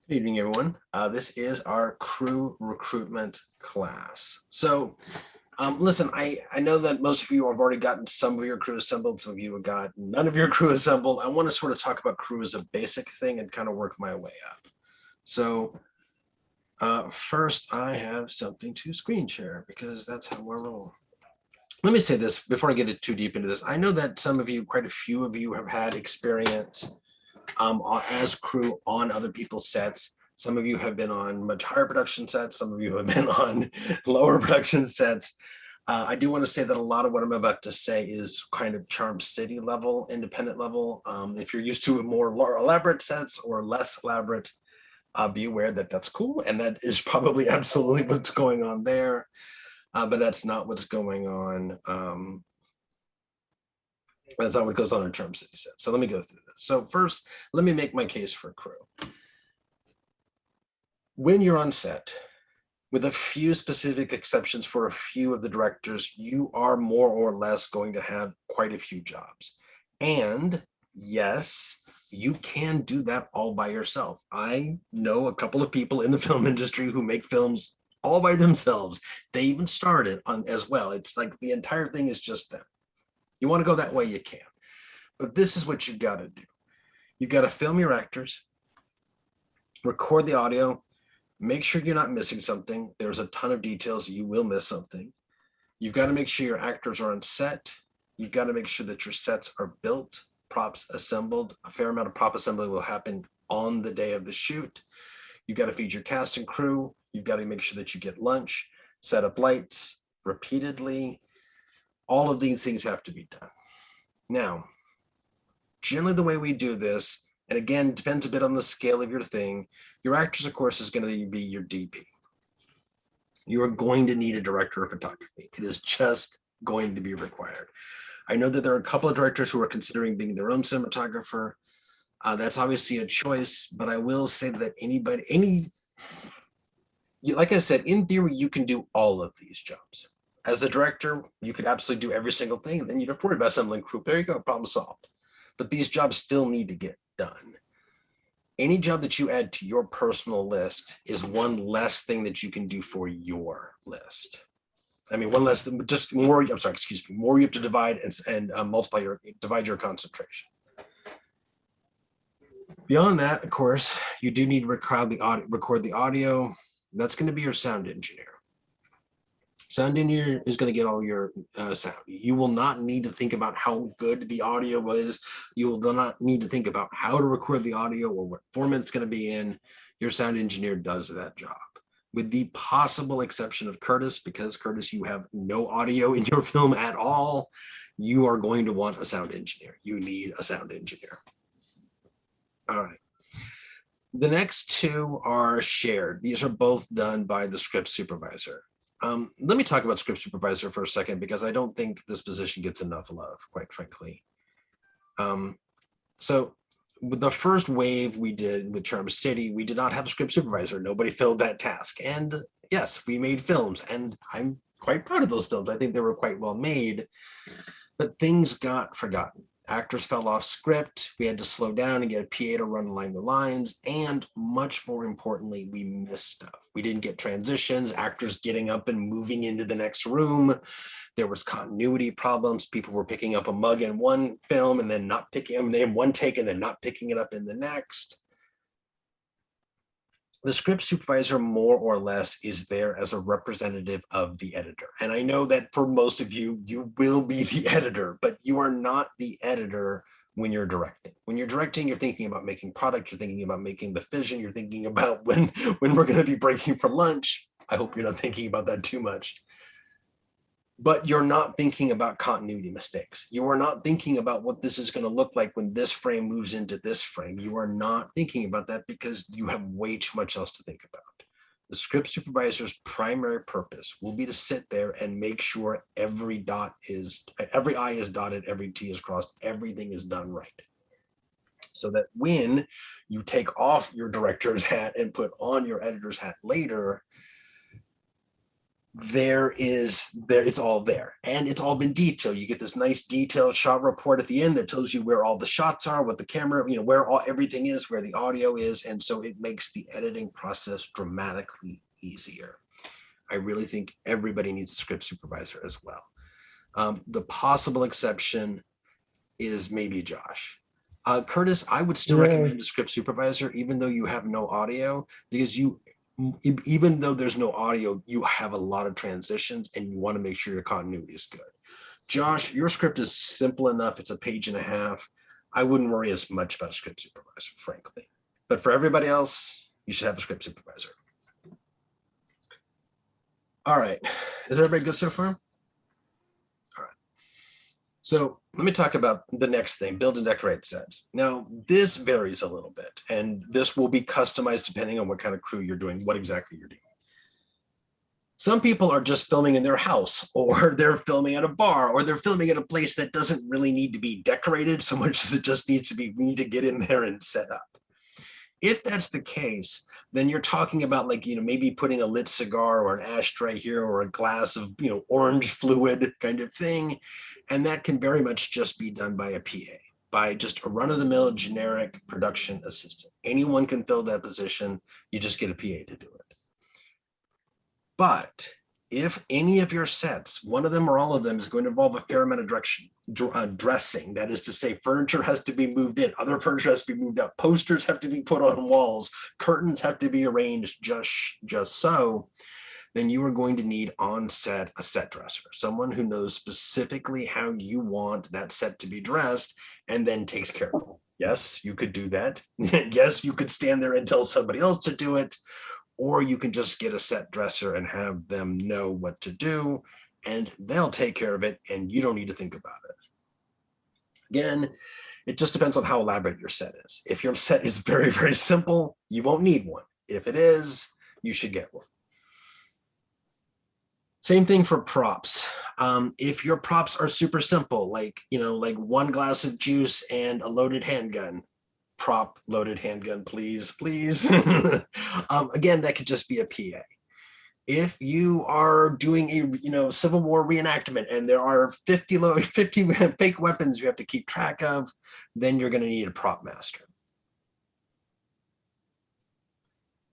Good evening, everyone. This is our crew recruitment class. So, listen, I know that most of you have already gotten some of your crew assembled. Some of you have got none of your crew assembled. I want to sort of talk about crew as a basic thing and kind of work my way up. So, first, I have something to screen share because that's how I roll. Let me say this before I get too deep into this. I know that some of you, quite a few of you, have had experience as crew on other people's sets. Some of you have been on much higher production sets. Some of you have been on lower production sets. I do want to say that a lot of what I'm about to say is kind of Charm City level, independent level. If you're used to more elaborate sets or less elaborate, be aware that that's cool. And that is probably absolutely what's going on there. But that's not what's going on. That's not what goes on in Charm City set. So let me go through this. So first, let me make my case for crew. When you're on set, with a few specific exceptions for a few of the directors, you are more or less going to have quite a few jobs. And yes, you can do that all by yourself. I know a couple of people in the film industry who make films all by themselves. They even started on as well. It's like the entire thing is just them. You want to go that way, you can. But this is what you've got to do. You've got to film your actors, record the audio, make sure you're not missing something. There's a ton of details. You will miss something. You've got to make sure your actors are on set. You've got to make sure that your sets are built, props assembled. A fair amount of prop assembly will happen on the day of the shoot. You've got to feed your cast and crew. You've got to make sure that you get lunch, set up lights repeatedly. All of these things have to be done. Now, generally the way we do this, and again, depends a bit on the scale of your thing, your actors, of course, is going to be your DP. You are going to need a director of photography. It is just going to be required. I know that there are a couple of directors who are considering being their own cinematographer. That's obviously a choice, but I will say that like I said, in theory, you can do all of these jobs. As the director, you could absolutely do every single thing. Then you'd have to worry about assembling crew. There you go, problem solved. But these jobs still need to get done. Any job that you add to your personal list is one less thing that you can do for your list. I mean, one less, just more, I'm sorry, excuse me, more you have to divide and divide your concentration. Beyond that, of course, you do need to record the audio. That's going to be your sound engineer. Sound engineer is going to get all your sound. You will not need to think about how good the audio is. You will not need to think about how to record the audio or what format it's going to be in. Your sound engineer does that job. With the possible exception of Curtis, because Curtis, you have no audio in your film at all, you are going to want a sound engineer. You need a sound engineer. All right. The next two are shared. These are both done by the script supervisor. Let me talk about script supervisor for a second, because I don't think this position gets enough love, quite frankly. So with the first wave we did with Charm City, we did not have a script supervisor. Nobody filled that task. And yes, we made films, and I'm quite proud of those films. I think they were quite well made, but things got forgotten. Actors fell off script. We had to slow down and get a PA to run along the lines. And much more importantly, we missed stuff. We didn't get transitions, actors getting up and moving into the next room. There was continuity problems. People were picking up a mug in one film and then not picking them in one take and then not picking it up in the next. The script supervisor more or less is there as a representative of the editor. And I know that for most of you, you will be the editor, but you are not the editor when you're directing. When you're directing, you're thinking about making product, you're thinking about making the vision, you're thinking about when we're going to be breaking for lunch. I hope you're not thinking about that too much. But you're not thinking about continuity mistakes. You are not thinking about what this is going to look like when this frame moves into this frame. You are not thinking about that because you have way too much else to think about. The script supervisor's primary purpose will be to sit there and make sure every I is dotted, every T is crossed, everything is done right. So that when you take off your director's hat and put on your editor's hat later, it's all there, and it's all been detailed. You get this nice detailed shot report at the end that tells you where all the shots are, what the camera, where everything is, where the audio is, and so it makes the editing process dramatically easier. I really think everybody needs a script supervisor as well. The possible exception is maybe Josh. Curtis, I would still recommend a script supervisor, even though you have no audio, because even though there's no audio, you have a lot of transitions and you want to make sure your continuity is good. Josh, your script is simple enough. It's a page and a half. I wouldn't worry as much about a script supervisor, frankly. But for everybody else, you should have a script supervisor. All right. Is everybody good so far? All right. So let me talk about the next thing, build and decorate sets. Now, this varies a little bit, and this will be customized depending on what kind of crew you're doing, what exactly you're doing. Some people are just filming in their house, or they're filming at a bar, or they're filming at a place that doesn't really need to be decorated so much as it just needs to be, we need to get in there and set up. If that's the case, then you're talking about maybe putting a lit cigar or an ashtray here or a glass of, orange fluid kind of thing. And that can very much just be done by a PA, by just a run-of-the-mill generic production assistant. Anyone can fill that position. You just get a PA to do it. But if any of your sets, one of them or all of them, is going to involve a fair amount of dressing, that is to say, furniture has to be moved in, other furniture has to be moved out, posters have to be put on walls, curtains have to be arranged just so, then you are going to need on set a set dresser, someone who knows specifically how you want that set to be dressed and then takes care of it. Yes, you could do that. Yes, you could stand there and tell somebody else to do it, or you can just get a set dresser and have them know what to do, and they'll take care of it, and you don't need to think about it. Again, it just depends on how elaborate your set is. If your set is very, very simple, you won't need one. If it is, you should get one. Same thing for props. If your props are super simple, like one glass of juice and a loaded handgun, prop loaded handgun, please. Again, that could just be a PA. If you are doing a Civil War reenactment and there are 50 fake weapons you have to keep track of, then you're going to need a prop master.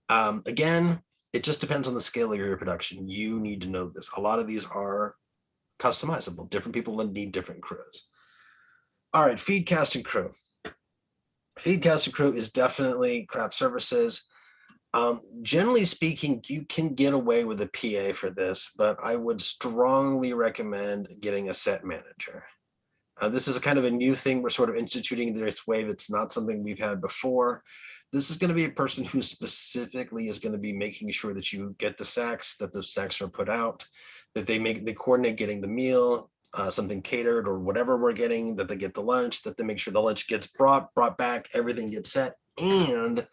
Again, it just depends on the scale of your production. You need to know this. A lot of these are customizable. Different people need different crews. All right, feed, cast, and crew. Feed, cast, and crew is definitely craft services. Generally speaking, you can get away with a PA for this, but I would strongly recommend getting a set manager. This is a kind of a new thing we're sort of instituting this wave. It's not something we've had before. This is going to be a person who specifically is going to be making sure that you get the sacks, that the sacks are put out, that they coordinate getting the meal, something catered or whatever we're getting, that they get the lunch, that they make sure the lunch gets brought back, everything gets set. And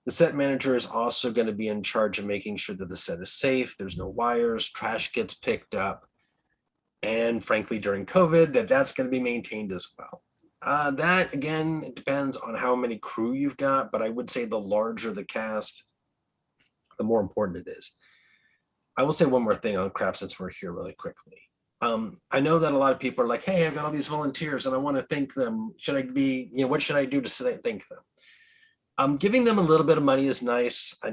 the set manager is also going to be in charge of making sure that the set is safe, there's no wires, trash gets picked up, and frankly, during COVID, that's going to be maintained as well. That, again, it depends on how many crew you've got, but I would say the larger the cast, the more important it is. I will say one more thing on craft since we're here really quickly. I know that a lot of people are like, hey, I've got all these volunteers and I want to thank them. Should I be, what should I do to thank them? Giving them a little bit of money is nice. I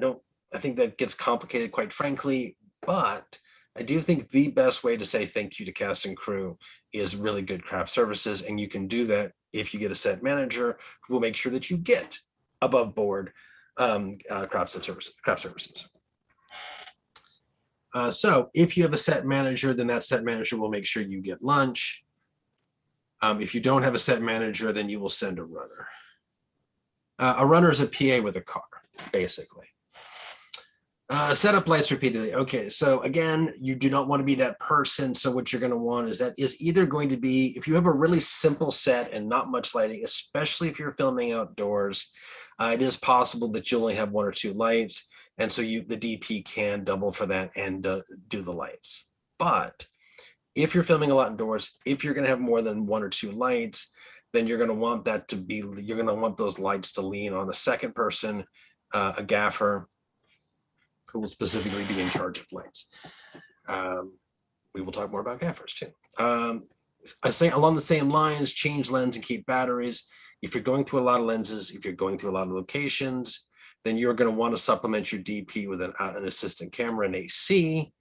think that gets complicated, quite frankly, but I do think the best way to say thank you to cast and crew is really good craft services. And you can do that if you get a set manager who will make sure that you get above board craft services. So if you have a set manager, then that set manager will make sure you get lunch. If you don't have a set manager, then you will send a runner. A runner is a PA with a car, basically. Set up lights repeatedly. Okay, so again, you do not want to be that person. So what you're going to want is either going to be, if you have a really simple set and not much lighting, especially if you're filming outdoors, it is possible that you only have 1 or 2 lights. And so the DP can double for that and do the lights. But if you're filming a lot indoors, if you're going to have more than 1 or 2 lights, then you're going to want you're going to want those lights to lean on a second person, a gaffer, who will specifically be in charge of lights. We will talk more about gaffers too. I say along the same lines, change lens and keep batteries. If you're going through a lot of lenses, if you're going through a lot of locations, then you're going to want to supplement your DP with an assistant camera and AC.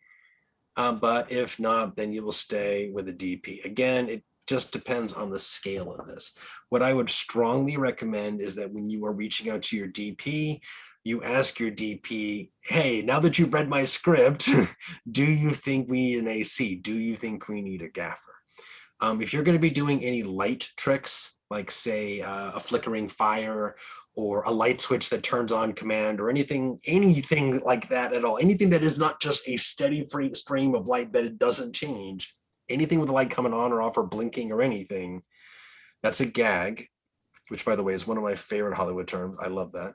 But if not, then you will stay with a DP. Again, it just depends on the scale of this. What I would strongly recommend is that when you are reaching out to your DP, you ask your DP, hey, now that you've read my script, do you think we need an AC? Do you think we need a gaffer? If you're going to be doing any light tricks, like say a flickering fire or a light switch that turns on command or anything like that at all, anything that is not just a steady stream of light that it doesn't change, anything with the light coming on or off or blinking or anything, that's a gag, which by the way is one of my favorite Hollywood terms. I love that.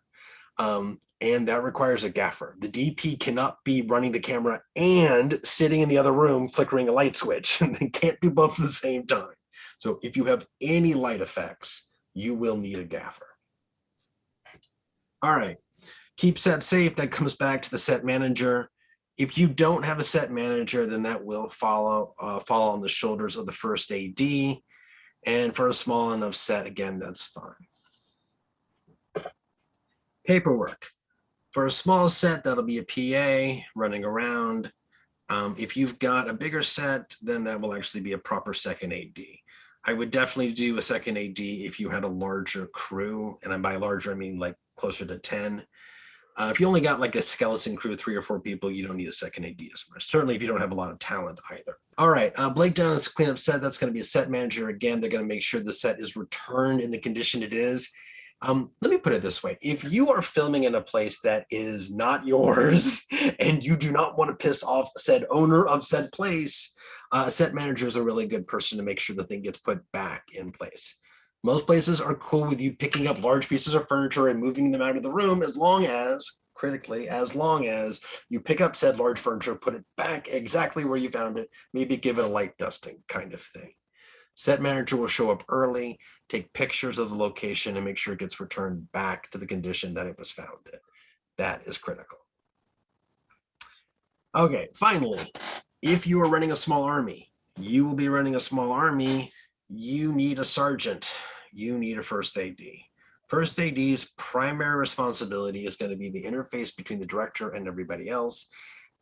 And that requires a gaffer. The DP cannot be running the camera and sitting in the other room flickering a light switch. They can't do both at the same time. So if you have any light effects, you will need a gaffer. All right, keep set safe. That comes back to the set manager. If you don't have a set manager, then that will fall on the shoulders of the first AD. And for a small enough set, again, that's fine. Paperwork. For a small set, that'll be a PA running around. If you've got a bigger set, then that will actually be a proper second AD. I would definitely do a second AD if you had a larger crew, and by larger, I mean like closer to 10. If you only got like a skeleton crew, 3 or 4 people, you don't need a second AD as much. Certainly if you don't have a lot of talent either. All right, breakdown is cleanup set. That's going to be a set manager. Again, they're going to make sure the set is returned in the condition it is. Let me put it this way. If you are filming in a place that is not yours and you do not want to piss off said owner of said place, a set manager is a really good person to make sure the thing gets put back in place. Most places are cool with you picking up large pieces of furniture and moving them out of the room as long as, critically, as long as you pick up said large furniture, put it back exactly where you found it, maybe give it a light dusting kind of thing. Set manager will show up early, take pictures of the location, and make sure it gets returned back to the condition that it was found in. That is critical. Okay, finally, if you are running a small army, you will be running a small army, you need a sergeant, you need a first AD. First AD's primary responsibility is going to be the interface between the director and everybody else,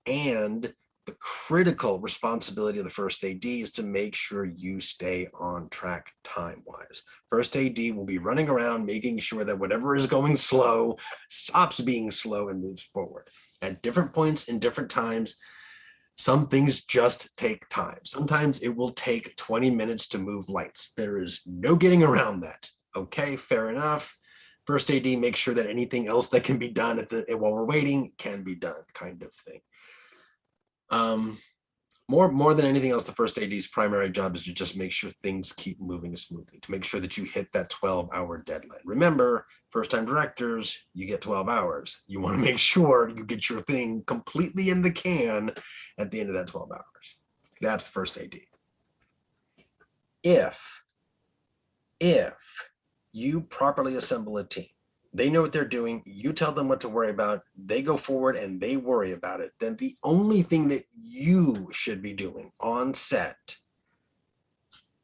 and the critical responsibility of the first AD is to make sure you stay on track time-wise. First AD will be running around making sure that whatever is going slow stops being slow and moves forward. At different points in different times, some things just take time. Sometimes it will take 20 minutes to move lights. There is no getting around that. Okay, fair enough. First AD makes sure that anything else that can be done while we're waiting can be done, kind of thing. More than anything else, the first AD's primary job is to just make sure things keep moving smoothly, to make sure that you hit that 12-hour deadline. Remember, first-time directors, you get 12 hours. You want to make sure you get your thing completely in the can at the end of that 12 hours. That's the first AD. If you properly assemble a team, they know what they're doing, you tell them what to worry about, they go forward and they worry about it, then the only thing that you should be doing on set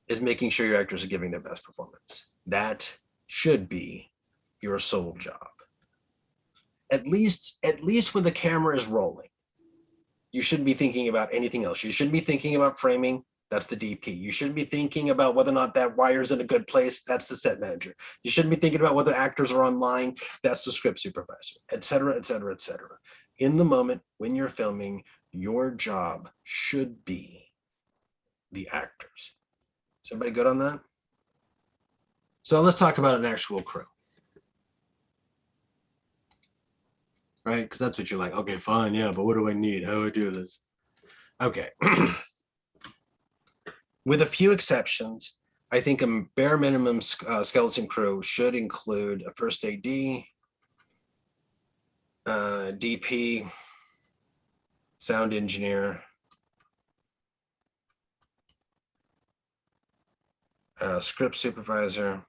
is making sure your actors are giving their best performance. That should be your sole job. At least when the camera is rolling, you shouldn't be thinking about anything else. You shouldn't be thinking about framing. That's the DP. You shouldn't be thinking about whether or not that wire's in a good place. That's the set manager. You shouldn't be thinking about whether actors are online. That's the script supervisor, et cetera, et cetera, et cetera. In the moment when you're filming, your job should be the actors. Is everybody good on that? So let's talk about an actual crew. Right? Because that's what you're like, okay, fine, yeah, but what do I need? How do I do this? Okay. With a few exceptions, I think a bare minimum skeleton crew should include a first AD, DP, sound engineer, script supervisor,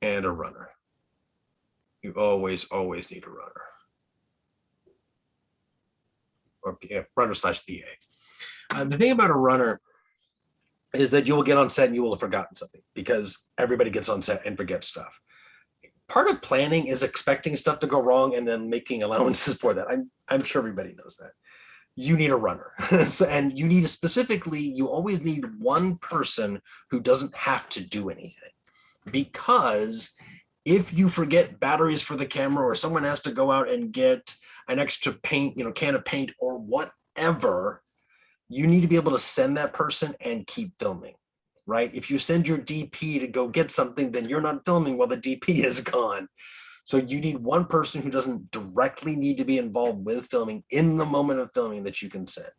and a runner. You always need a runner. Or runner/PA. The thing about a runner is that you will get on set and you will have forgotten something, because everybody gets on set and forgets stuff. Part of planning is expecting stuff to go wrong and then making allowances for that. I'm sure everybody knows that. You need a runner. So, and you need to specifically, you always need one person who doesn't have to do anything. Because if you forget batteries for the camera, or someone has to go out and get an extra paint, can of paint or whatever, you need to be able to send that person and keep filming, right? If you send your DP to go get something, then you're not filming while the DP is gone. So you need one person who doesn't directly need to be involved with filming in the moment of filming that you can send.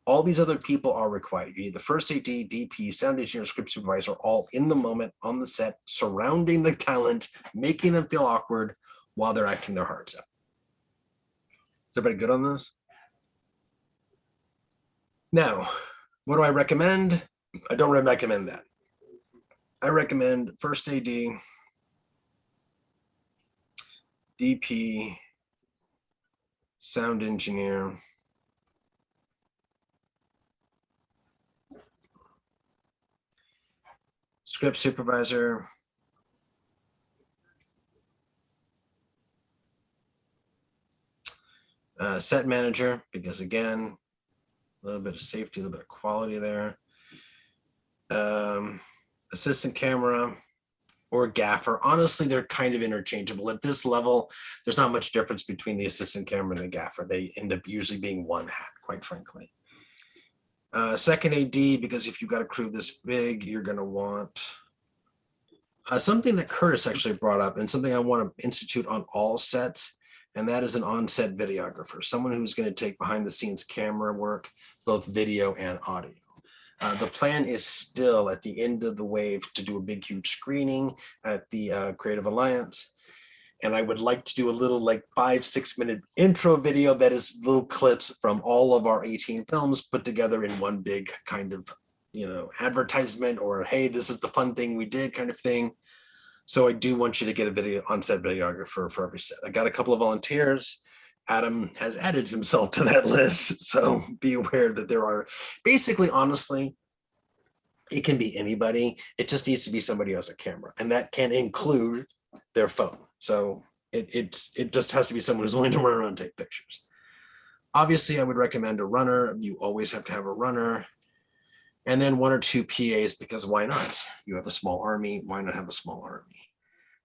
All these other people are required. You need the first AD, DP, sound engineer, script supervisor, all in the moment on the set, surrounding the talent, making them feel awkward while they're acting their hearts out. Is everybody good on this? Now, what do I recommend? I don't recommend that. I recommend first AD, DP, sound engineer, script supervisor, set manager, because again, a little bit of safety, a little bit of quality there. Assistant camera or gaffer. Honestly, they're kind of interchangeable. At this level, there's not much difference between the assistant camera and the gaffer. They end up usually being one hat, quite frankly. Second AD, because if you've got a crew this big, you're going to want something that Curtis actually brought up, and something I want to institute on all sets, and that is an on-set videographer, someone who's going to take behind the scenes camera work, both video and audio. The plan is still at the end of the wave to do a big, huge screening at the Creative Alliance. And I would like to do a little 5-6 minute intro video that is little clips from all of our 18 films put together in one big kind of, advertisement, or, hey, this is the fun thing we did kind of thing. So I do want you to get a video on-set videographer for every set. I got a couple of volunteers. Adam has added himself to that list. So be aware that there are basically, honestly, it can be anybody. It just needs to be somebody who has a camera, and that can include their phone. So it just has to be someone who's willing to run around and take pictures. Obviously, I would recommend a runner. You always have to have a runner. And then 1 or 2 PAs, because why not? You have a small army. Why not have a small army?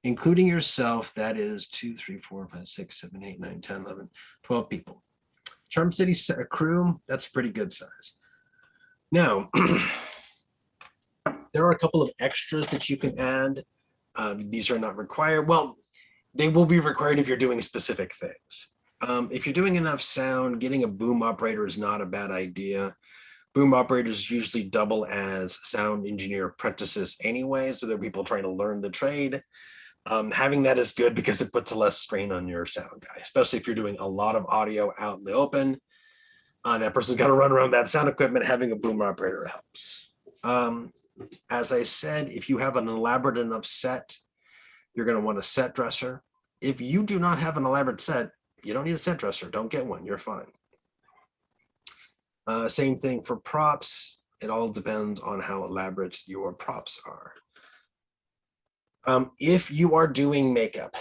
Including yourself, that is 2, 3, 4, 5, 6, 7, 8, 9, 10, 11, 12 people. Charm City crew, that's a pretty good size. Now, there are a couple of extras that you can add. These are not required. Well, they will be required if you're doing specific things. If you're doing enough sound, getting a boom operator is not a bad idea. Boom operators usually double as sound engineer apprentices anyway, so there are people trying to learn the trade. Having that is good because it puts less strain on your sound guy, especially if you're doing a lot of audio out in the open. That person's got to run around that sound equipment. Having a boom operator helps. As I said, if you have an elaborate enough set, you're going to want a set dresser. If you do not have an elaborate set, you don't need a set dresser. Don't get one. You're fine. Same thing for props. It all depends on how elaborate your props are. If you are doing makeup,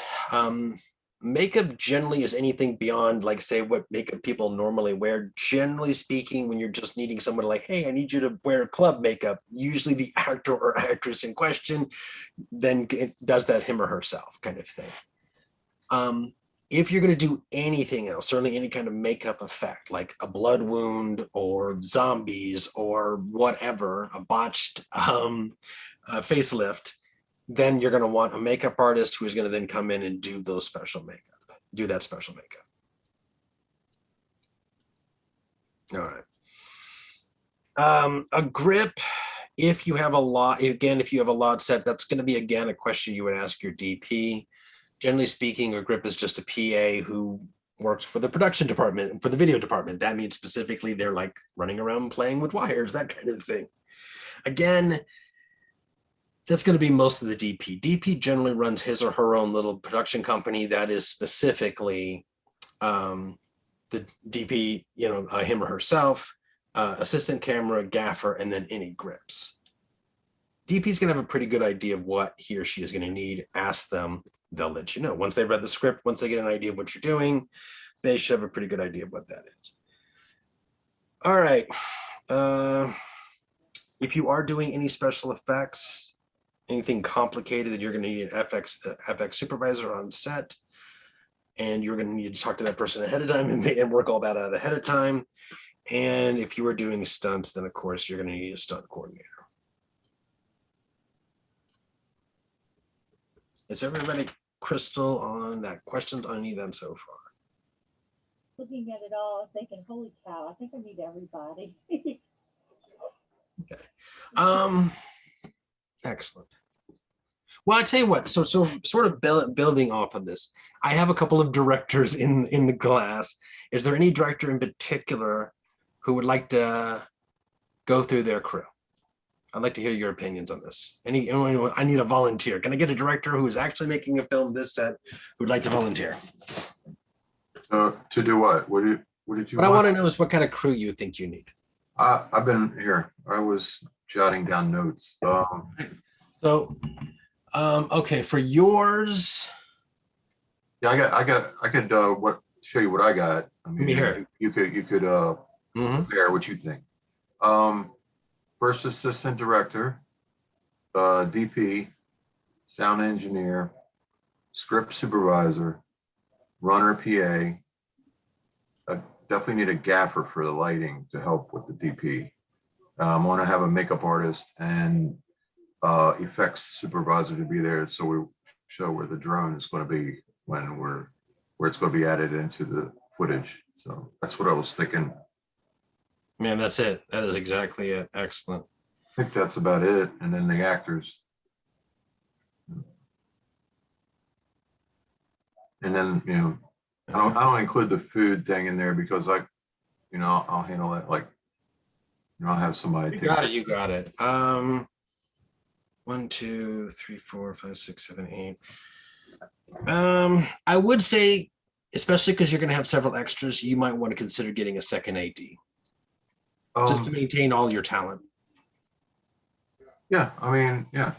makeup generally is anything beyond, say, what makeup people normally wear. Generally speaking, when you're just needing someone hey, I need you to wear club makeup, usually the actor or actress in question then does that him or herself kind of thing. If you're going to do anything else, certainly any kind of makeup effect, like a blood wound or zombies or whatever, a botched facelift, then you're going to want a makeup artist who is going to then come in and do those special makeup, do that special makeup. All right. A grip, if you have a lot, again, if you have a lot set, that's going to be, again, a question you would ask your DP. Generally speaking, a grip is just a PA who works for the production department, for the video department. That means specifically they're running around playing with wires, that kind of thing. Again, That's going to be most of the DP. DP generally runs his or her own little production company that is specifically the DP, him or herself, assistant camera, gaffer, and then any grips. DP is going to have a pretty good idea of what he or she is going to need. Ask them, they'll let you know. Once they've read the script, once they get an idea of what you're doing, they should have a pretty good idea of what that is. All right. If you are doing any special effects, anything complicated, that you're going to need an FX supervisor on set, and you're going to need to talk to that person ahead of time and work all that out ahead of time. And if you are doing stunts, then of course you're going to need a stunt coordinator. Is everybody crystal on that? Questions on any of them so far? Looking at it all, thinking, holy cow, I think I need everybody. Okay. Excellent. Well, I tell you what, so sort of building off of this, I have a couple of directors in the class. Is there any director in particular who would like to go through their crew? I'd like to hear your opinions on this. I need a volunteer. Can I get a director who is actually making a film this set who would like to volunteer? To do what? What did you? What I want to know is what kind of crew you think you need. I've been here. I was jotting down notes. Okay, for yours. Yeah, I could show you what I got. I mean, Let me hear. You could compare what you think. First assistant director, DP, sound engineer, script supervisor, runner PA. I definitely need a gaffer for the lighting to help with the DP. I want to have a makeup artist and effects supervisor to be there, so we show where the drone is going to be when where it's going to be added into the footage. So that's what I was thinking. Man, that's it. That is exactly it. Excellent. I think that's about it. And then the actors. And then, I don't include the food thing in there because I'll handle it. Like, I'll have somebody. You got it. 1, 2, 3, 4, 5, 6, 7, 8. I would say, especially because you're going to have several extras, you might want to consider getting a second AD. Just to maintain all your talent. Yeah, I mean, yeah.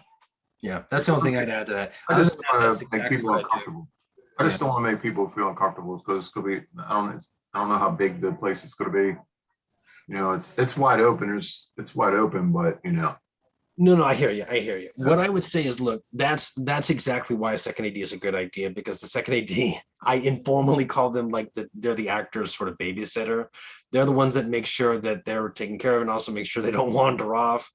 Yeah, that's the only thing I'd add to that. I just want to make people uncomfortable. I just don't want to make people feel uncomfortable because it's going to be, I don't know how big the place is going to be. It's wide open. It's wide open, but No, I hear you. Yeah. What I would say is, look, that's exactly why a second AD is a good idea, because the second AD, I informally call them like they're the actor's sort of babysitter. They're the ones that make sure that they're taken care of and also make sure they don't wander off.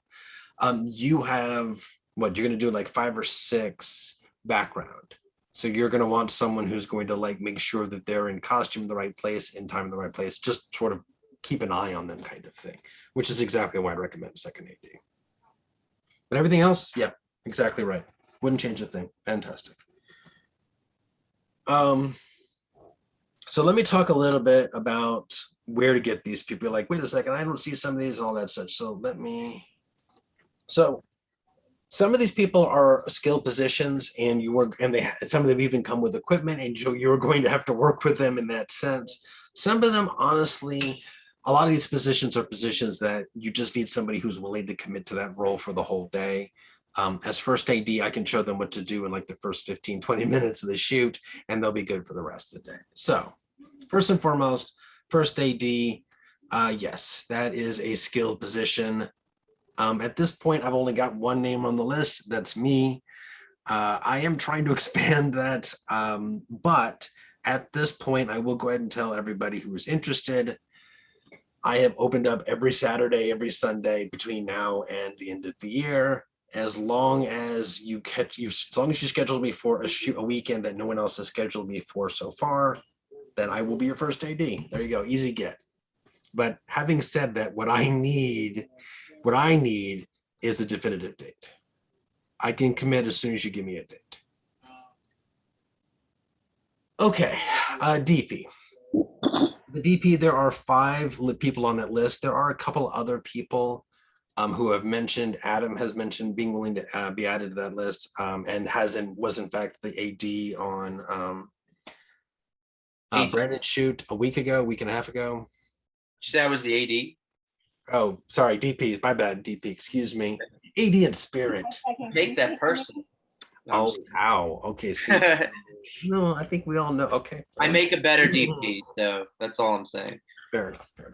You have what you're going to do, like 5 or 6 background. So you're going to want someone who's going to like make sure that they're in costume in the right place, in time in the right place, just sort of keep an eye on them kind of thing, which is exactly why I'd recommend a second AD. But everything else, yeah, exactly right. Wouldn't change a thing. Fantastic. So let me talk a little bit about where to get these people. You're like, wait a second, I don't see some of these and all that such. So some of these people are skilled positions, and some of them even come with equipment, and you're going to have to work with them in that sense. Some of them, honestly, a lot of these positions are positions that you just need somebody who's willing to commit to that role for the whole day. As first AD, I can show them what to do in like the first 15, 20 minutes of the shoot, and they'll be good for the rest of the day. So first and foremost, first AD, yes, that is a skilled position. At this point, I've only got one name on the list. That's me. I am trying to expand that, but at this point, I will go ahead and tell everybody who is interested. I have opened up every Saturday, every Sunday between now and the end of the year. As long as you schedule me for a weekend that no one else has scheduled me for so far, then I will be your first AD. There you go, easy get. But having said that, what I need is a definitive date. I can commit as soon as you give me a date. Okay, DP. The DP, there are 5 people on that list. There are a couple other people who have mentioned, Adam has mentioned being willing to be added to that list, and was in fact the AD on AD. Brandon Shoot a week and a half ago. That was the AD. Oh, sorry, DP, my bad, DP, excuse me. AD in spirit. Make that person. No, Oh, ow, okay, see, no, I think we all know, okay. I make a better DP, so that's all I'm saying. Fair enough, fair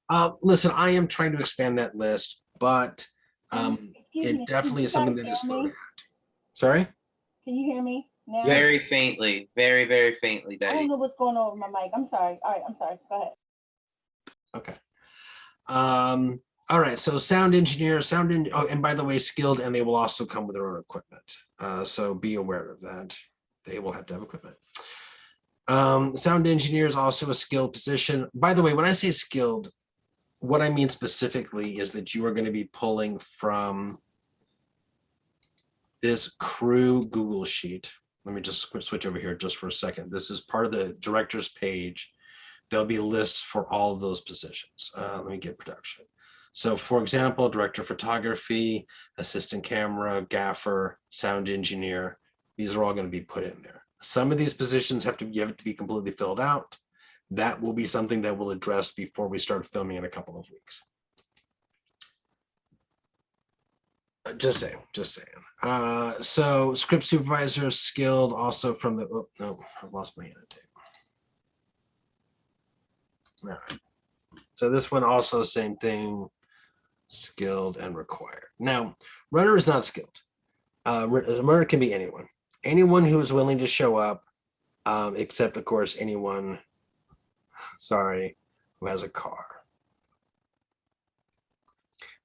enough. Listen, I am trying to expand that list, but Excuse me, it definitely is can you something that guys is hear thrown me? out. Sorry? Can you hear me now? Very faintly, very, very faintly, I don't Daddy. know what's going on with my mic. I'm sorry. All right, I'm sorry. Go ahead. Okay. All right, so oh, and by the way, skilled, and they will also come with their own equipment. So be aware of that. They will have to have equipment. Sound engineer is also a skilled position. By the way, when I say skilled, what I mean specifically is that you are going to be pulling from this crew Google sheet. Let me just switch over here just for a second. This is part of the director's page. There'll be lists for all of those positions. Let me get production. So for example, director of photography, assistant camera, gaffer, sound engineer, these are all going to be put in there. Some of these positions have to be completely filled out. That will be something that we'll address before we start filming in a couple of weeks. Just saying. So script supervisor skilled also from the, oh, no, I've lost my annotate. All right. So this one also same thing, skilled and required. Now, runner is not skilled. A runner can be anyone. Anyone who is willing to show up, except of course anyone, sorry, who has a car.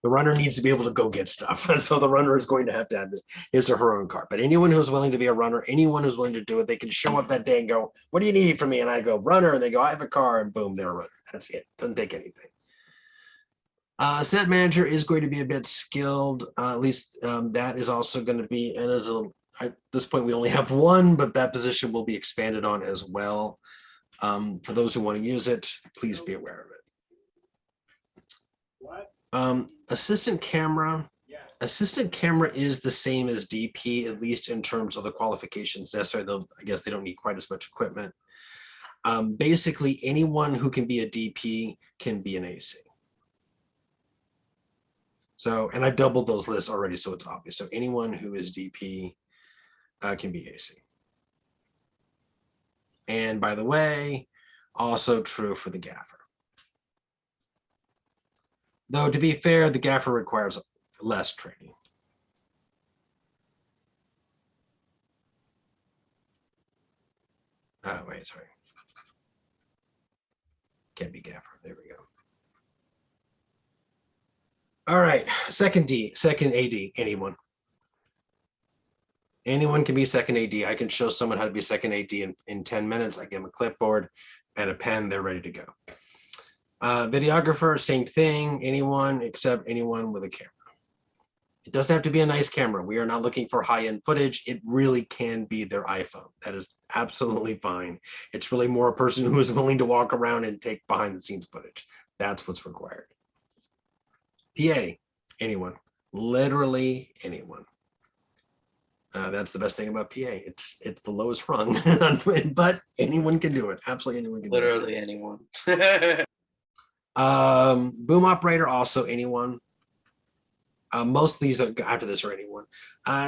The runner needs to be able to go get stuff. So the runner is going to have his or her own car. But anyone who's willing to be a runner, anyone who's willing to do it, they can show up that day and go, what do you need from me? And I go, runner. And they go, I have a car. And boom, they're a runner. That's it. Doesn't take anything. Set manager is going to be a bit skilled. At least that is also going to be, and at this point, we only have one, but that position will be expanded on as well. For those who want to use it, please be aware of it. Assistant camera is the same as DP, at least in terms of the qualifications necessary, though I guess they don't need quite as much equipment. Basically, anyone who can be a DP can be an AC. So, and I've doubled those lists already, so it's obvious. So anyone who is DP can be AC. And by the way, also true for the gaffer. Though to be fair, the gaffer requires less training. Oh, wait, sorry. Can't be gaffer. There we go. All right, second AD, anyone. Anyone can be second AD. I can show someone how to be second AD in 10 minutes. I give them a clipboard and a pen, they're ready to go. Videographer, same thing, anyone except anyone with a camera. It doesn't have to be a nice camera. We are not looking for high-end footage. It really can be their iPhone. That is absolutely fine. It's really more a person who is willing to walk around and take behind-the-scenes footage. That's what's required. PA, anyone, literally anyone. That's the best thing about PA. It's the lowest rung, but anyone can do it. Absolutely anyone can Literally do it. anyone. Boom operator, also anyone. Most of these after this are anyone.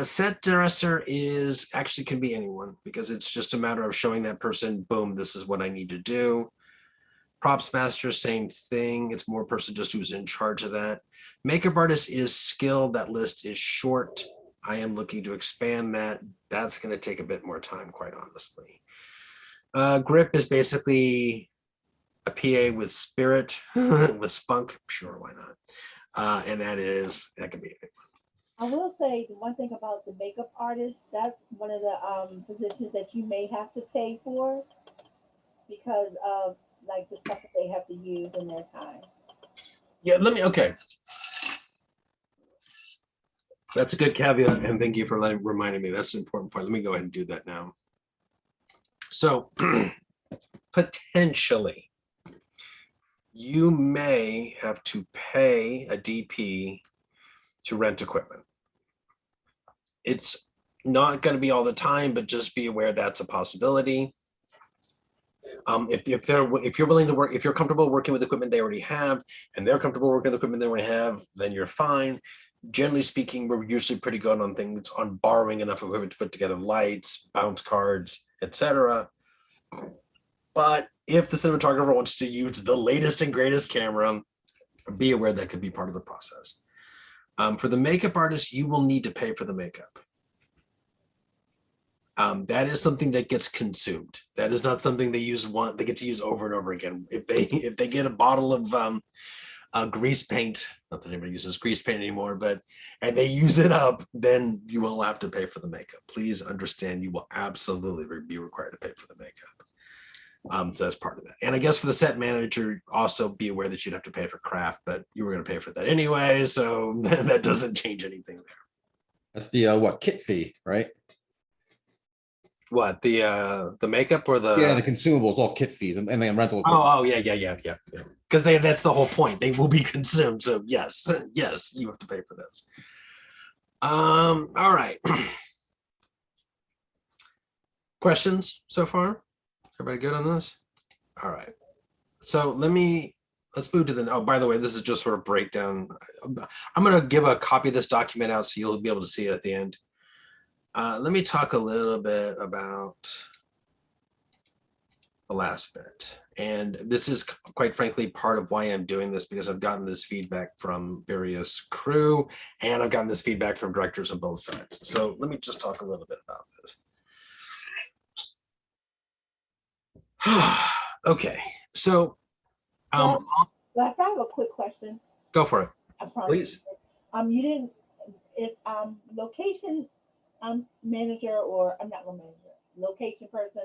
Set dresser is actually can be anyone because it's just a matter of showing that person, boom, this is what I need to do. Props master, same thing. It's more person just who's in charge of that. Makeup artist is skilled. That list is short. I am looking to expand that. That's going to take a bit more time, quite honestly. Grip is basically a PA with spirit, with spunk. Sure, why not? And that can be it. I will say the one thing about the makeup artist, that's one of the positions that you may have to pay for because of like the stuff that they have to use in their time. Yeah, okay. That's a good caveat, and thank you for reminding me. That's an important point. Let me go ahead and do that now. So, potentially, you may have to pay a DP to rent equipment. It's not going to be all the time, but just be aware that's a possibility. If you're willing to work, if you're comfortable working with equipment they already have, and they're comfortable working with equipment they already have, then you're fine. Generally speaking, we're usually pretty good on things, on borrowing enough equipment to put together lights, bounce cards, etc. But if the cinematographer wants to use the latest and greatest camera, be aware that could be part of the process. For the makeup artist, you will need to pay for the makeup. That is something that gets consumed. That is not something they get to use over and over again. If they get a bottle of grease paint, not that anybody uses grease paint anymore, and they use it up, then you will have to pay for the makeup. Please understand, you will absolutely be required to pay for the makeup. So that's part of that. And I guess for the set manager, also be aware that you'd have to pay for craft, but you were going to pay for that anyway, so that doesn't change anything there. That's the kit fee, right? What, the makeup or the? Yeah, the consumables, all kit fees and then rental. equipment. Oh, yeah. Because that's the whole point. They will be consumed. So yes, you have to pay for those. All right. Questions so far? Everybody good on this? All right. So let's move to the, oh, by the way, this is just sort of breakdown. I'm going to give a copy of this document out so you'll be able to see it at the end. Let me talk a little bit about the last bit. And this is quite frankly part of why I'm doing this, because I've gotten this feedback from various crew and I've gotten this feedback from directors on both sides. So let me just talk a little bit about this. Okay, so Les, I have a quick question. go for it, I promise. please. You didn't, if location manager, or I'm not a manager, location person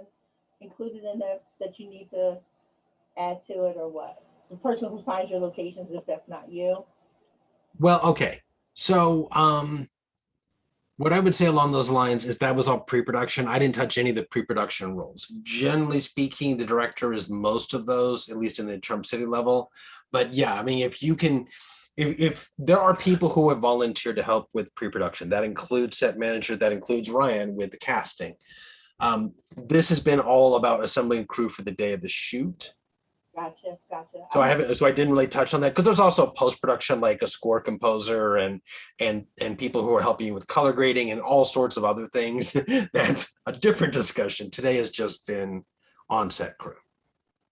included in this that you need to add to it, or what? The person who finds your locations, if that's not you. Well, okay. So what I would say along those lines is that was all pre-production. I didn't touch any of the pre-production roles. Generally speaking, the director is most of those, at least in the Trump City level. But yeah, I mean, if you can, if there are people who have volunteered to help with pre-production, that includes set manager, that includes Ryan with the casting. This has been all about assembling crew for the day of the shoot. Gotcha. So I didn't really touch on that, because there's also post-production, like a score composer and people who are helping you with color grading and all sorts of other things. That's a different discussion. Today has just been on-set crew.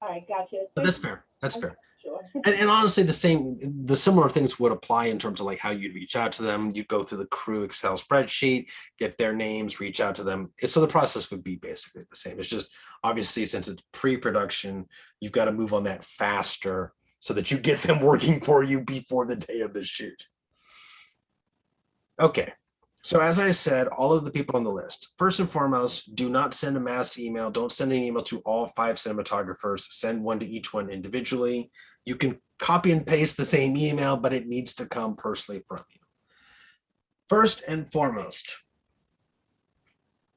All right, gotcha. But that's fair. That's fair. Sure. And honestly, the similar things would apply in terms of like how you'd reach out to them. You'd go through the crew Excel spreadsheet, get their names, reach out to them. So the process would be basically the same. It's just obviously, since it's pre-production, you've got to move on that faster so that you get them working for you before the day of the shoot. Okay. So as I said, all of the people on the list, first and foremost, do not send a mass email. Don't send an email to all 5 cinematographers. Send one to each one individually. You can copy and paste the same email, but it needs to come personally from you. First and foremost,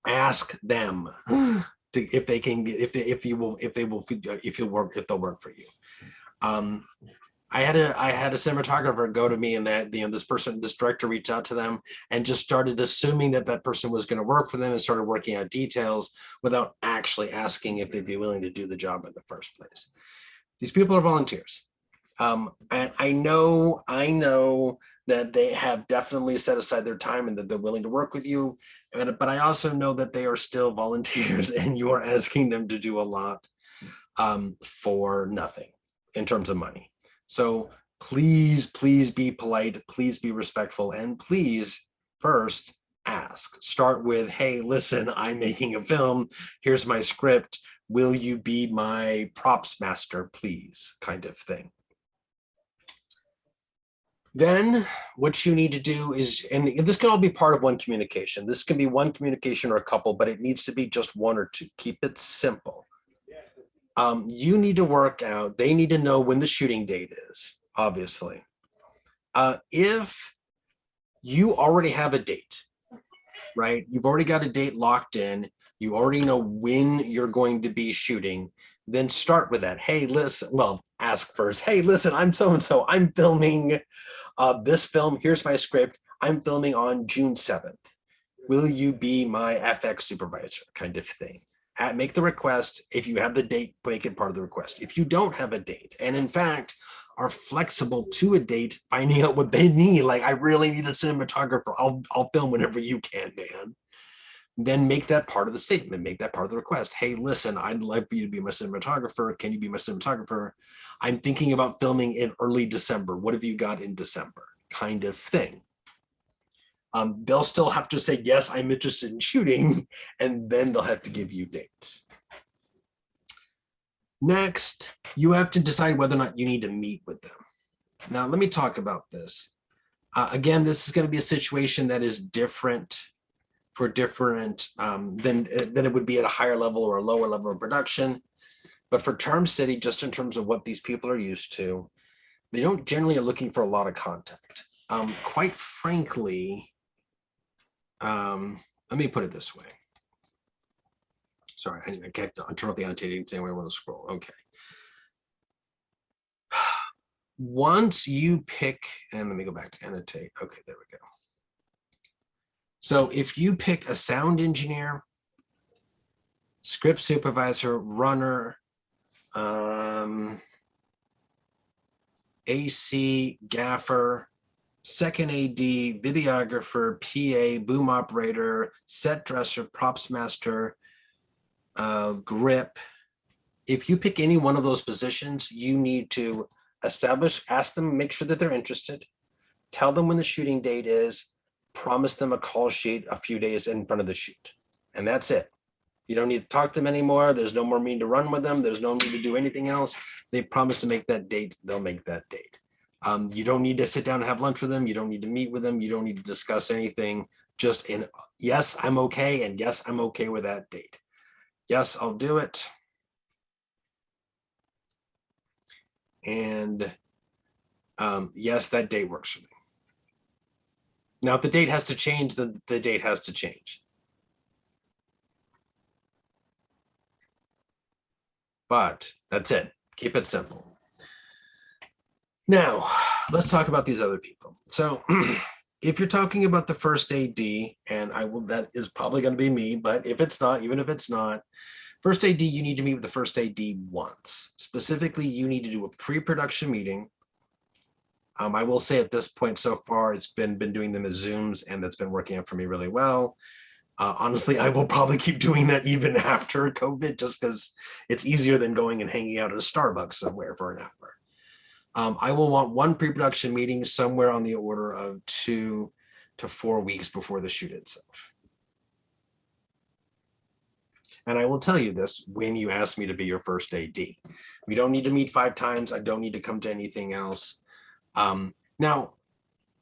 ask them if they can, if they'll work for you. I had a cinematographer go to me, and that this director reached out to them and just started assuming that person was going to work for them and started working out details without actually asking if they'd be willing to do the job in the first place. These people are volunteers. And I know that they have definitely set aside their time and that they're willing to work with you. But I also know that they are still volunteers, and you are asking them to do a lot for nothing in terms of money. So please be polite, please be respectful, and please first ask. Start with, hey, listen, I'm making a film. Here's my script. Will you be my props master, please? Kind of thing. Then what you need to do is, and this can all be part of one communication. This can be one communication or a couple, but it needs to be just one or two. Keep it simple. You need to work out, they need to know when the shooting date is, obviously. If you already have a date, right? You've already got a date locked in. You already know when you're going to be shooting. then start with that. Hey, listen, well, ask first. Hey, listen, I'm so-and-so. I'm filming this film. Here's my script. I'm filming on June 7th. Will you be my FX supervisor, kind of thing? Make the request. If you have the date, make it part of the request. If you don't have a date, and in fact are flexible to a date, finding out what they need, like I really need a cinematographer, I'll film whenever you can, man. Then make that part of the statement, make that part of the request. Hey, listen, I'd like for you to be my cinematographer. Can you be my cinematographer? I'm thinking about filming in early December. What have you got in December? Kind of thing. They'll still have to say, yes, I'm interested in shooting, and then they'll have to give you dates. Next, you have to decide whether or not you need to meet with them. Now, let me talk about this. Again, this is going to be a situation that is different for different than it would be at a higher level or a lower level of production. But for Term City, just in terms of what these people are used to, they don't generally are looking for a lot of contact. Quite frankly, let me put it this way. Sorry, I can't turn off the annotating thing. I want to scroll. Okay. Once you pick, and let me go back to annotate. Okay, there we go. So if you pick a sound engineer, script supervisor, runner, AC, gaffer, second AD, videographer, PA, boom operator, set dresser, props master, grip. If you pick any one of those positions, you need to ask them, make sure that they're interested, tell them when the shooting date is, promise them a call sheet a few days in front of the shoot. And that's it. You don't need to talk to them anymore. There's no more need to run with them. There's no need to do anything else. They promise to make that date. They'll make that date. You don't need to sit down and have lunch with them. You don't need to meet with them. You don't need to discuss anything. Just in, yes, I'm okay. And yes, I'm okay with that date. Yes, I'll do it. And yes, that date works for me. Now, if the date has to change, then the date has to change. But that's it. Keep it simple. Now, let's talk about these other people. So if you're talking about the first AD, and that is probably going to be me, but if it's not, even if it's not, first AD, you need to meet with the first AD once. Specifically, you need to do a pre-production meeting. I will say at this point so far, it's been doing them as Zooms, and that's been working out for me really well. Honestly, I will probably keep doing that even after COVID, just because it's easier than going and hanging out at a Starbucks somewhere for an hour. I will want one pre-production meeting somewhere on the order of 2 to 4 weeks before the shoot itself. And I will tell you this when you ask me to be your first AD. We don't need to meet 5 times. I don't need to come to anything else. Now,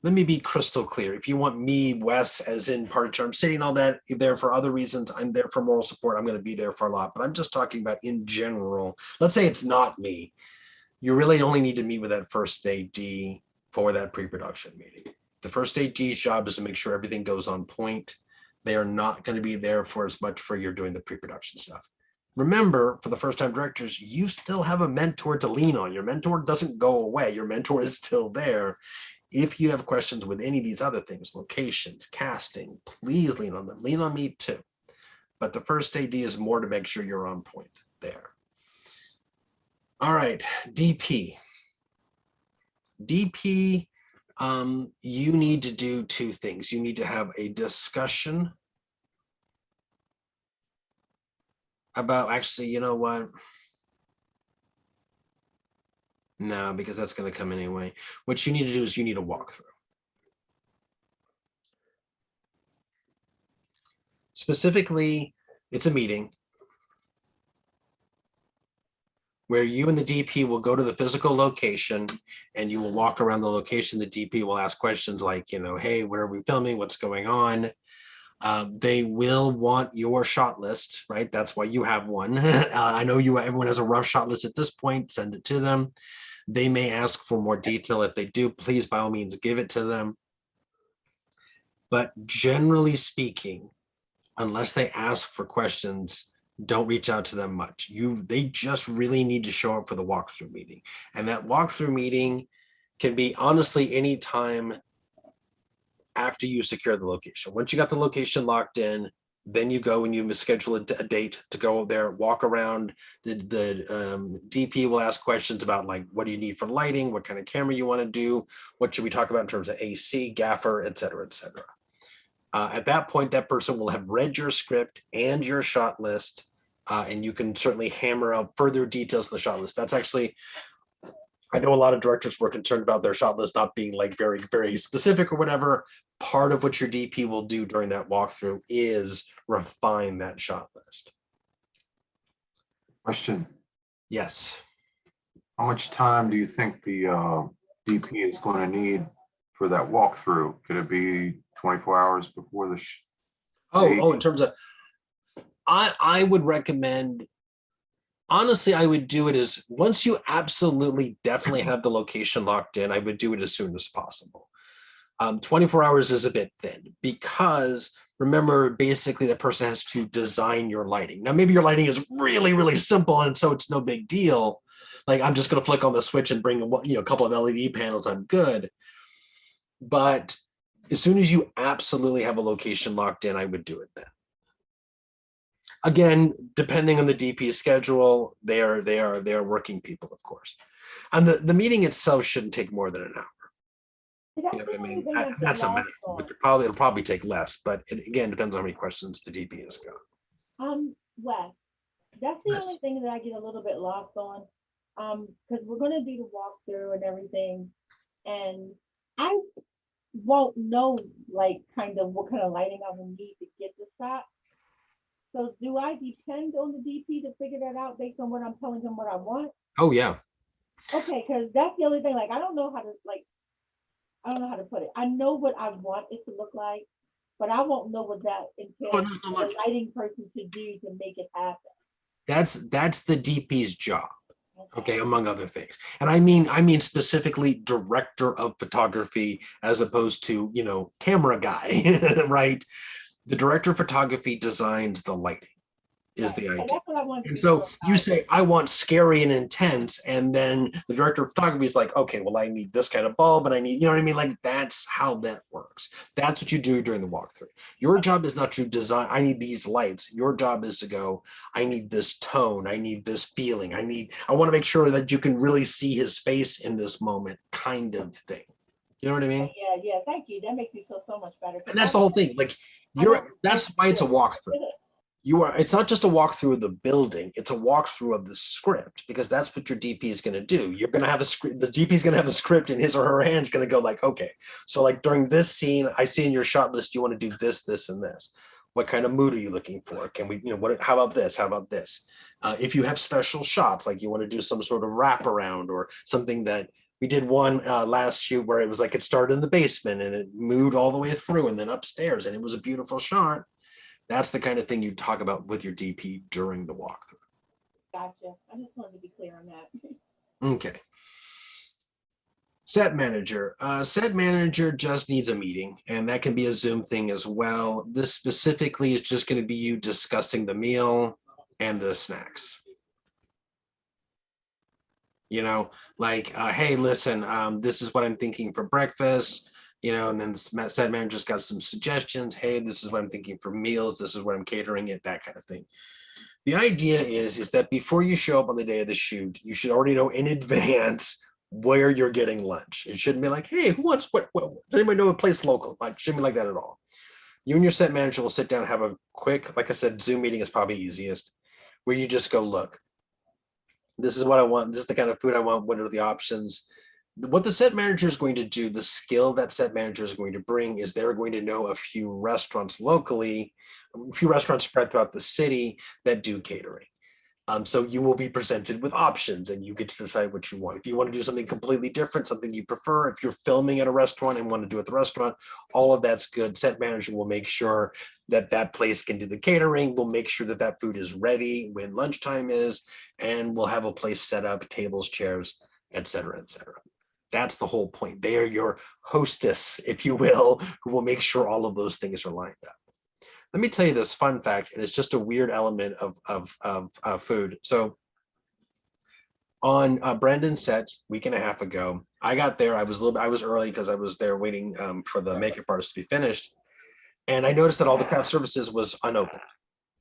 let me be crystal clear. If you want me, Wes, as in part of Term City and all that, there for other reasons, I'm there for moral support. I'm going to be there for a lot, but I'm just talking about in general. Let's say it's not me. You really only need to meet with that first AD for that pre-production meeting. The first AD's job is to make sure everything goes on point. They are not going to be there for as much for you're doing the pre-production stuff. Remember, for the first-time directors, you still have a mentor to lean on. Your mentor doesn't go away. Your mentor is still there. If you have questions with any of these other things, locations, casting, please lean on them. Lean on me too. But the first AD is more to make sure you're on point there. All right, DP. DP, you need to do 2 things. You need to have a discussion about, actually, you know what? No, because that's going to come anyway. What you need to do is you need a walkthrough. Specifically, it's a meeting where you and the DP will go to the physical location and you will walk around the location. The DP will ask questions like, hey, where are we filming? What's going on? They will want your shot list, right? That's why you have one. I know everyone has a rough shot list at this point. Send it to them. They may ask for more detail. If they do, please, by all means, give it to them. But generally speaking, unless they ask for questions, don't reach out to them much. They just really need to show up for the walkthrough meeting. And that walkthrough meeting can be honestly any time after you secure the location. Once you got the location locked in, then you go and you schedule a date to go there, walk around. The DP will ask questions about like, what do you need for lighting? What kind of camera you want to do? What should we talk about in terms of AC, gaffer, et cetera, et cetera. At that point, that person will have read your script and your shot list, and you can certainly hammer out further details of the shot list. That's actually, I know a lot of directors were concerned about their shot list not being like very, very specific or whatever. Part of what your DP will do during that walkthrough is refine that shot list. Question, Yes. how much time do you think the DP is going to need for that walkthrough? Could it be 24 hours before the Oh, in terms of, I would recommend, honestly, I would do it as, once you absolutely definitely have the location locked in, I would do it as soon as possible. 24 hours is a bit thin because remember, basically the person has to design your lighting. Now, maybe your lighting is really, really simple and so it's no big deal. Like I'm just going to flick on the switch and bring a couple of LED panels, I'm good. But as soon as you absolutely have a location locked in, I would do it then. Again, depending on the DP schedule, they are working people, of course. And the meeting itself shouldn't take more than an hour. You know what I mean? That's a maximum. It'll probably take less, but it again depends on how many questions the DP has got. Wes, that's the Yes. only thing that I get a little bit lost on. Because we're gonna do the walkthrough and everything, and I won't know like kind of what kind of lighting I will need to get the shot. So do I depend on the DP to figure that out based on what I'm telling him what I want? Oh yeah. Okay, because that's the only thing. Like I don't know how to put it. I know what I want it to look like, but I won't know what that entails for the lighting person to do to make it happen. That's the DP's job. Okay, among other things. And I mean specifically director of photography as opposed to, camera guy, right? The director of photography designs the lighting is the idea. That's what I want. And so you say, I want scary and intense. And then the director of photography is like, okay, well, I need this kind of bulb and I need, you know what I mean? Like that's how that works. That's what you do during the walkthrough. Your job is not to design, I need these lights. Your job is to go, I need this tone. I need this feeling. I want to make sure that you can really see his face in this moment kind of thing. You know what I mean? Yeah. Thank you. That makes me feel so much better. And that's the whole thing. Like that's why it's a walkthrough. It's not just a walkthrough of the building, it's a walkthrough of the script, because that's what your DP is going to do. You're going to have a script, the DP is going to have a script in his or her hands, going to go like, okay, so like during this scene, I see in your shot list, you want to do this, this, and this. What kind of mood are you looking for? Can we, how about this? How about this? If you have special shots, like you want to do some sort of wraparound or something that we did one last shoot where it was like it started in the basement and it moved all the way through and then upstairs and it was a beautiful shot. That's the kind of thing you talk about with your DP during the walkthrough. Gotcha. I just wanted to be clear on that. Okay. Set manager. Set manager just needs a meeting, and that can be a Zoom thing as well. This specifically is just going to be you discussing the meal and the snacks. Hey, listen, this is what I'm thinking for breakfast. And then the set manager's got some suggestions. Hey, this is what I'm thinking for meals. This is what I'm catering it, that kind of thing. The idea is that before you show up on the day of the shoot, you should already know in advance where you're getting lunch. It shouldn't be like, hey, who wants what does anybody know a place local? Like, shouldn't be like that at all. You and your set manager will sit down and have a quick, like I said, Zoom meeting is probably easiest, where you just go, look, this is what I want. This is the kind of food I want. What are the options? What the set manager is going to do, the skill that set manager is going to bring is they're going to know a few restaurants locally, a few restaurants spread throughout the city that do catering. So you will be presented with options and you get to decide what you want. If you want to do something completely different, something you prefer, if you're filming at a restaurant and want to do it at the restaurant, all of that's good. Set manager will make sure that that place can do the catering. We'll make sure that that food is ready when lunchtime is, and we'll have a place set up, tables, chairs, et cetera, et cetera. That's the whole point. They are your hostess, if you will, who will make sure all of those things are lined up. Let me tell you this fun fact, and it's just a weird element of food. So on Brandon's set week and a half ago, I got there. I was early because I was there waiting for the makeup artist to be finished, and I noticed that all the craft services was unopened.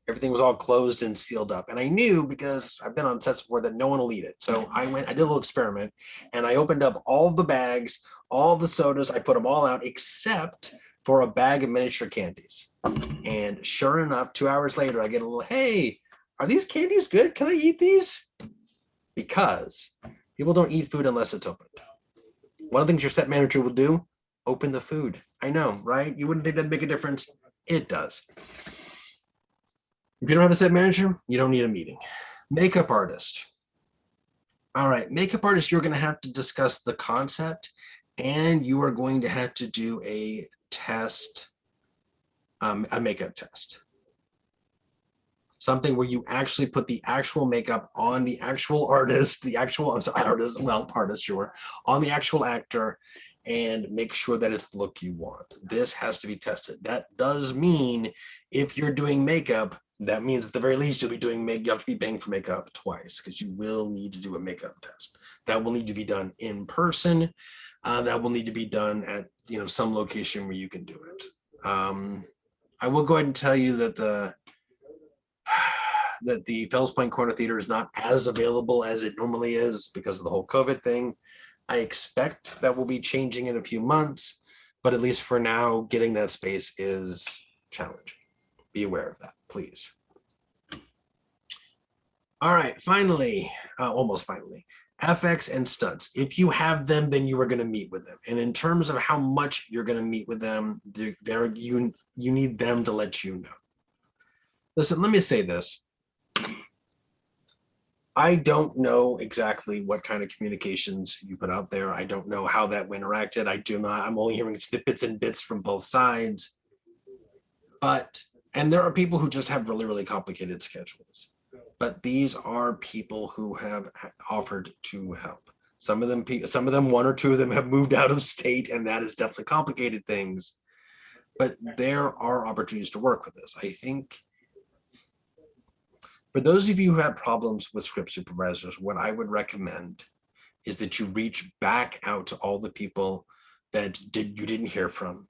Everything was all closed and sealed up, and I knew because I've been on sets before that no one will eat it. So I did a little experiment, and I opened up all the bags, all the sodas. I put them all out except for a bag of miniature candies. And sure enough, 2 hours later, I get a little, hey, are these candies good? Can I eat these? Because people don't eat food unless it's opened. One of the things your set manager will do, open the food. I know, right? You wouldn't think that'd make a difference. It does. If you don't have a set manager, you don't need a meeting. Makeup artist. All right, makeup artist, you're going to have to discuss the concept, and you are going to have to do a test, a makeup test. Something where you actually put the actual makeup on the actual artist, artist, sure, on the actual actor, and make sure that it's the look you want. This has to be tested. That does mean if you're doing makeup, that means at the very least you'll be doing you have to be paying for makeup twice, because you will need to do a makeup test. That will need to be done in person. That will need to be done at some location where you can do it. I will go ahead and tell you that the Fells Point Corner Theater is not as available as it normally is because of the whole COVID thing. I expect that will be changing in a few months, but at least for now, getting that space is challenging. Be aware of that, please. All right, finally, almost finally, FX and stunts. If you have them, then you are going to meet with them. And in terms of how much you're going to meet with them, you need them to let you know. Listen, let me say this. I don't know exactly what kind of communications you put out there. I don't know how that interacted. I'm only hearing snippets and bits from both sides. And there are people who just have really, really complicated schedules. But these are people who have offered to help. Some of them, one or two of them have moved out of state, and that has definitely complicated things. But there are opportunities to work with this. I think for those of you who have problems with script supervisors, what I would recommend is that you reach back out to all the people that you didn't hear from,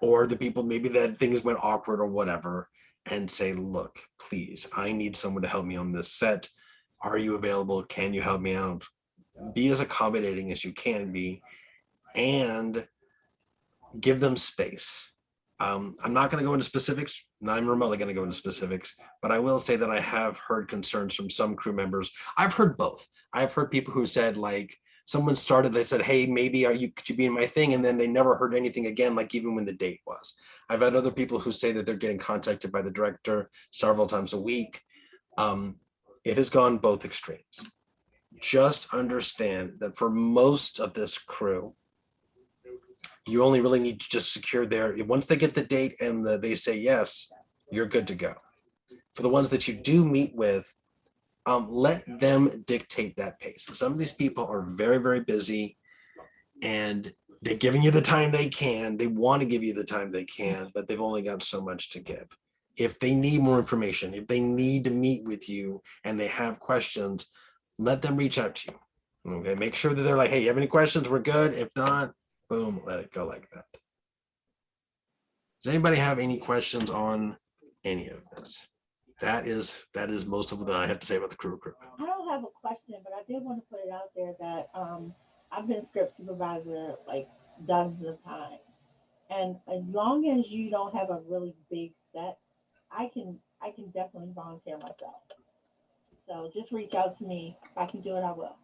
or the people maybe that things went awkward or whatever, and say, look, please, I need someone to help me on this set. Are you available? Can you help me out? Be as accommodating as you can be, and give them space. I'm not going to go into specifics, not even remotely going to go into specifics, but I will say that I have heard concerns from some crew members. I've heard both. I've heard people who said, like, someone started, they said, hey, maybe could you be in my thing? And then they never heard anything again, like even when the date was. I've had other people who say that they're getting contacted by the director several times a week. It has gone both extremes. Just understand that for most of this crew, you only really need to just secure once they get the date and they say yes, you're good to go. For the ones that you do meet with, let them dictate that pace. Some of these people are very, very busy, and they're giving you the time they can. They want to give you the time they can, but they've only got so much to give. If they need more information, if they need to meet with you and they have questions, let them reach out to you. Okay, make sure that they're like, hey, you have any questions? We're good. If not, boom, let it go like that. Does anybody have any questions on any of this? That is most of what I have to say about the crew recruitment. I don't have a question, but I did want to put it out there that I've been script supervisor like dozens of times. And as long as you don't have a really big set, I can definitely volunteer myself. So just reach out to me. If I can do it, I will.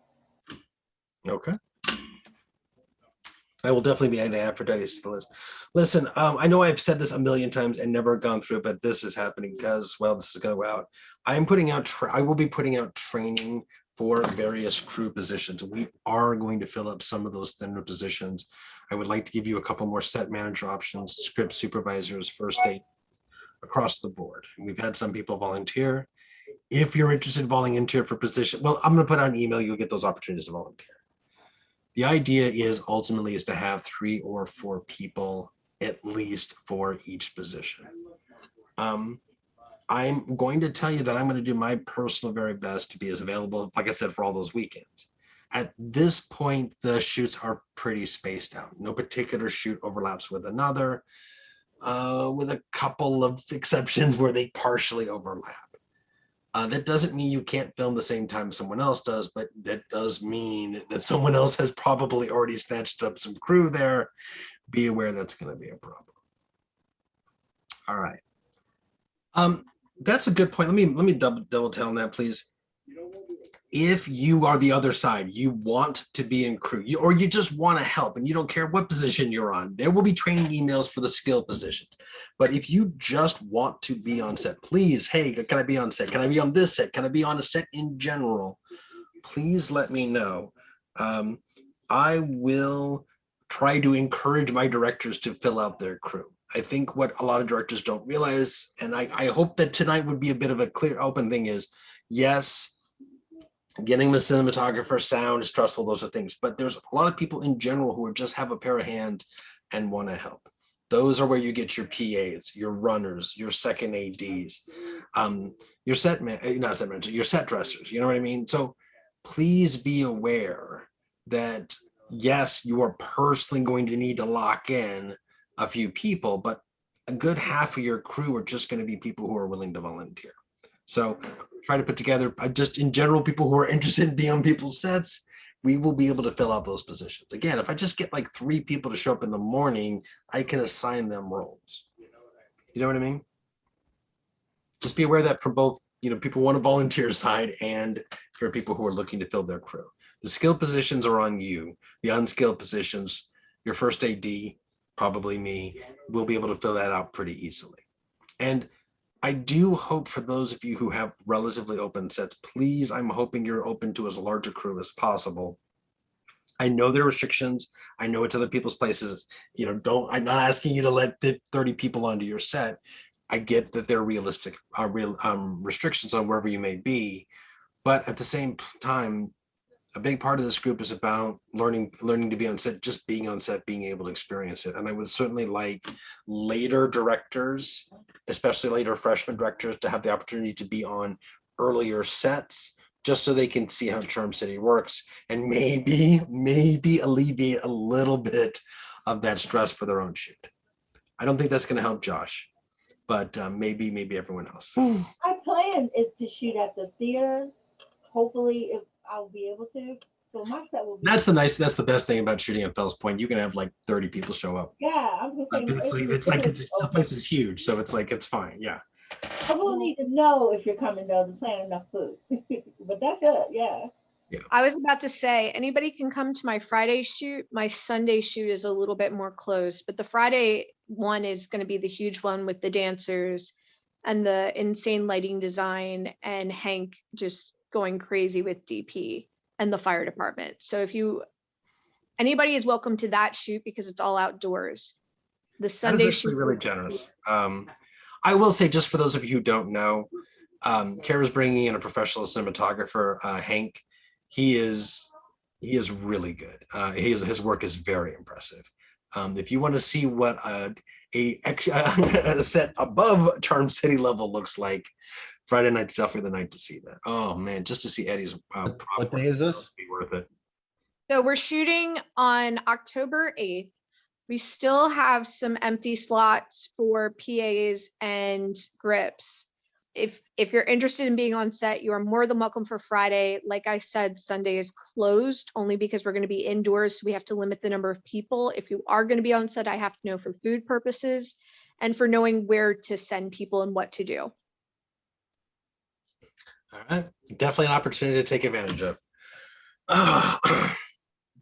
Okay. I will definitely be adding Aphrodite's to the list. Listen, I know I've said this a million times and never gone through it, but this is happening because, well, this is going to go out. I will be putting out training for various crew positions. We are going to fill up some of those thinner positions. I would like to give you a couple more set manager options, script supervisors, first aid, across the board. We've had some people volunteer. If you're interested in volunteer for position, well, I'm going to put out an email. You'll get those opportunities to volunteer. The idea is ultimately to have 3 or 4 people at least for each position. I'm going to tell you that I'm going to do my personal very best to be as available, like I said, for all those weekends. At this point, the shoots are pretty spaced out. No particular shoot overlaps with another, with a couple of exceptions where they partially overlap. That doesn't mean you can't film the same time someone else does, but that does mean that someone else has probably already snatched up some crew there. Be aware that's going to be a problem. All right. That's a good point. Let me double tell on that, please. If you are the other side, you want to be in crew, or you just want to help and you don't care what position you're on, there will be training emails for the skill positions. But if you just want to be on set, please, hey, can I be on set? Can I be on this set? Can I be on a set in general? Please let me know. I will try to encourage my directors to fill out their crew. I think what a lot of directors don't realize, and I hope that tonight would be a bit of a clear, open thing, is yes, getting the cinematographer, sound is stressful, those are things, but there's a lot of people in general who just have a pair of hands and want to help. Those are where you get your PAs, your runners, your second ADs, your set man, not set manager, your set dressers, you know what I mean? So please be aware that yes, you are personally going to need to lock in a few people, but a good half of your crew are just going to be people who are willing to volunteer. So try to put together just in general people who are interested in being on people's sets. We will be able to fill out those positions. Again, if I just get like 3 people to show up in the morning, I can assign them roles. You know what I mean? Just be aware that from both, people want to volunteer side and for people who are looking to fill their crew. The skilled positions are on you. The unskilled positions, your first AD, probably me, will be able to fill that out pretty easily. And I do hope for those of you who have relatively open sets, please, I'm hoping you're open to as large a crew as possible. I know there are restrictions. I know it's other people's places. I'm not asking you to let 30 people onto your set. I get that there are realistic restrictions on wherever you may be. But at the same time, a big part of this group is about learning to be on set, just being on set, being able to experience it. And I would certainly like later directors, especially later freshman directors, to have the opportunity to be on earlier sets, just so they can see how Charm City works and maybe alleviate a little bit of that stress for their own shoot. I don't think that's going to help Josh, but maybe everyone else. My plan is to shoot at the theater. Hopefully, if I'll be able to. So my set will be. That's the best thing about shooting at Fells Point. You can have like 30 people show up. Yeah, I'm gonna say the place is huge, so it's fine. Yeah. I will need to know if you're coming though to plan enough food. But that's it. Yeah. I was about to say, anybody can come to my Friday shoot. My Sunday shoot is a little bit more closed, but the Friday one is going to be the huge one with the dancers and the insane lighting design and Hank just going crazy with DP and the fire department. So anybody is welcome to that shoot because it's all outdoors. The Sunday That is actually really generous. I will say, just for those of you who don't know, Kara's bringing in a professional cinematographer, Hank. He is really good. His work is very impressive. If you want to see what a set above Charm City level looks like, Friday night is definitely the night to see that. Oh man, just to see Eddie's. What day is this? Be worth it. So we're shooting on October 8th. We still have some empty slots for PAs and grips. If you're interested in being on set, you are more than welcome for Friday. Like I said, Sunday is closed only because we're going to be indoors. So we have to limit the number of people. If you are going to be on set, I have to know for food purposes and for knowing where to send people and what to do. All right, definitely an opportunity to take advantage of.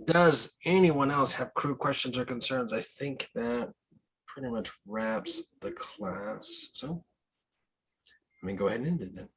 Does anyone else have crew questions or concerns? I think that pretty much wraps the class. So let me go ahead and end it then.